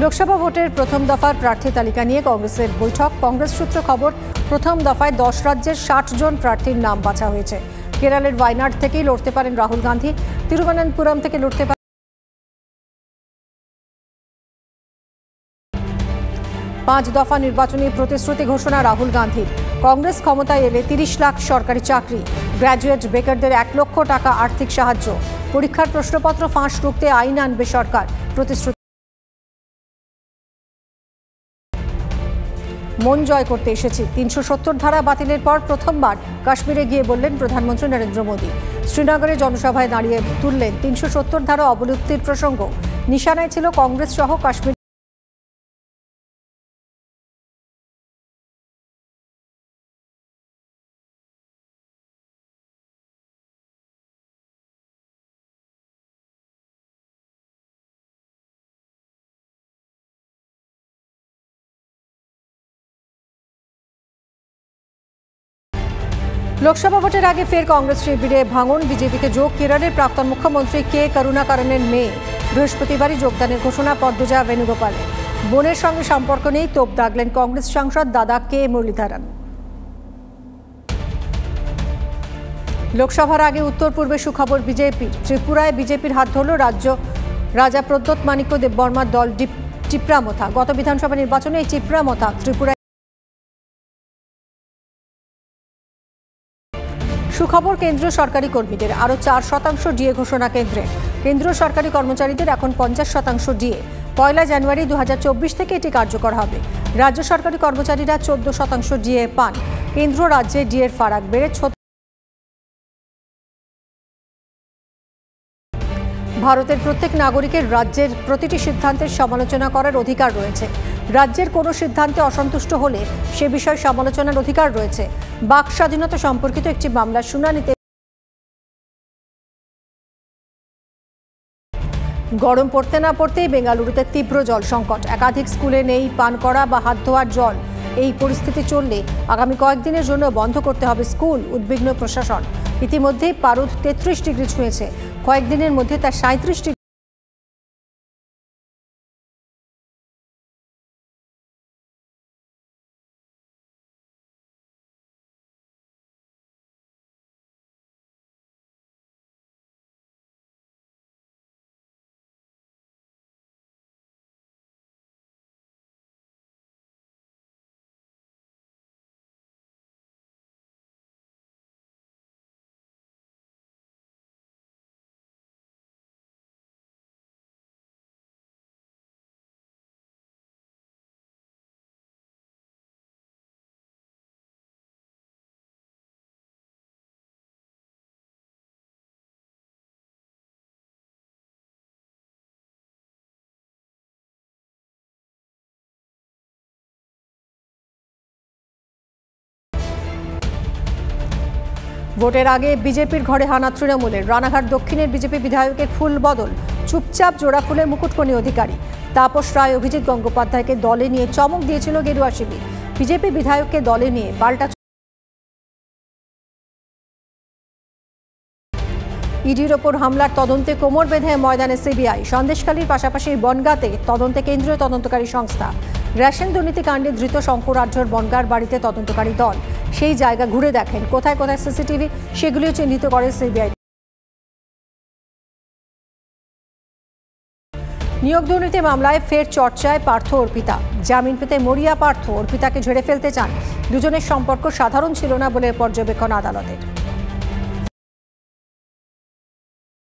লোকসভা ভোটের প্রথম দফার প্রার্থী তালিকা নিয়ে কংগ্রেসের বৈঠক। কংগ্রেস সূত্র খবর, প্রথম দফায় 10 রাজ্যের 60 জন প্রার্থীর নাম বাছা হয়েছে। কেরলের ওয়ায়নাড থেকেই লড়তে পারেন রাহুল গান্ধী, তিরুবনন্তপুরম থেকে লড়তে পারেন 5 দফা নির্বাচনী প্রতিশ্রুতি ঘোষণা রাহুল গান্ধীর। কংগ্রেস ক্ষমতায় এলে 30 লাখ সরকারি চাকরি, গ্র্যাজুয়েট বেকারদের 1 লক্ষ টাকা আর্থিক সাহায্য, পরীক্ষার প্রশ্নপত্র ফাঁস রুখতে আইন আনবে সরকার, প্রতিশ্রুতি। মন জয় করতে এসেছি, 370 ধারা বাতিলের পর প্রথমবার কাশ্মীরে গিয়ে বললেন প্রধানমন্ত্রী নরেন্দ্র মোদী। শ্রীনগরে জনসভায় দাঁড়িয়ে তুললেন 370 ধারা অবলুপ্তির প্রসঙ্গ। নিশানায় ছিল কংগ্রেস সহ কাশ্মীর। লোকসভা ভোটের আগে ফের কংগ্রেস শিবিরে ভাঙন, বিজেপিতে যোগ কেরলের প্রাক্তন মুখ্যমন্ত্রী কে করুণাকরণের মেয়ে। বৃহস্পতিবারই যোগদানের ঘোষণা পদ্মজা বেণুগোপালের। বোনের সঙ্গে সম্পর্ক নেই তোপ দাগলেন কংগ্রেস সাংসদ দাদা কে মুরলীধরন। লোকসভার আগে উত্তর পূর্বে সুখবর বিজেপির। ত্রিপুরায় বিজেপির হাত ধরল রাজা প্রদ্যোৎ মাণিক্য দেববর্মার দল টিপ্রামথা। গত বিধানসভা নির্বাচনে এই টিপ্রামথা ত্রিপুরায়। সুখবর কেন্দ্রীয় সরকারি কর্মীদের, আরও 4% ডিএ ঘোষণা কেন্দ্রে। কেন্দ্রীয় সরকারি কর্মচারীদের এখন 50% ডিএ। 1 জানুয়ারি 2024 থেকে এটি কার্যকর হবে। রাজ্য সরকারি কর্মচারীরা 14% ডিএ পান। কেন্দ্র রাজ্যে ডিএর ফারাক বেড়ে। ভারতের প্রত্যেক নাগরিকের রাজ্যের প্রতিটি সিদ্ধান্তের সমালোচনা করার অধিকার রয়েছে। রাজ্যের কোনো সিদ্ধান্তে অসন্তুষ্ট হলে সে বিষয়ে সমালোচনার অধিকার রয়েছে। বাক স্বাধীনতা সম্পর্কিত একটি মামলার শুনানিতে গরম পড়তে না পড়তেই বেঙ্গালুরুতে তীব্র জল সংকট। একাধিক স্কুলে নেই পান করা বা হাত ধোয়ার জল। এই পরিস্থিতি চললে আগামী কয়েকদিনের জন্য বন্ধ করতে হবে স্কুল, উদ্বিগ্ন প্রশাসন। ইতিমধ্যেই পারদ 33 ডিগ্রি ছুঁয়েছে, কয়েকদিনের মধ্যে তা 37 ডিগ্রি। ভোটের আগে বিজেপির ঘরে হানা তৃণমূলের। রানাঘাট দক্ষিণের বিজেপি বিধায়কের ফুল বদল, চুপচাপ জোড়া ফুলে মুকুটমণি অধিকারী। তাপস রায়, অভিজিৎ গঙ্গোপাধ্যায়কে দলে নিয়ে চমক দিয়েছিল গেরুয়া শিবির। বিজেপি বিধায়ককে দলে নিয়ে পাল্টা। ইডির ওপর হামলার তদন্তে কোমর বেঁধে ময়দানে সিবিআই। সন্দেশখালীর পাশাপাশি বনগাঁতে তদন্তে কেন্দ্রীয় তদন্তকারী সংস্থা। রেশন দুর্নীতি কাণ্ডে ধৃত শঙ্কর আঢ্যর বনগাঁর বাড়িতে তদন্তকারী দল। সেই জায়গা ঘুরে দেখেন, কোথায় কোথায় সিসিটিভি সেগুলিও চিহ্নিত করে সিবিআই। নিয়োগ দুর্নীতি মামলায় ফের চর্চায় পার্থ অর্পিতা। জামিন পেতে মরিয়া পার্থ। অর্পিতাকে ঝেড়ে ফেলতে চান। দুজনের সম্পর্ক সাধারণ ছিল না বলে পর্যবেক্ষণ আদালতের।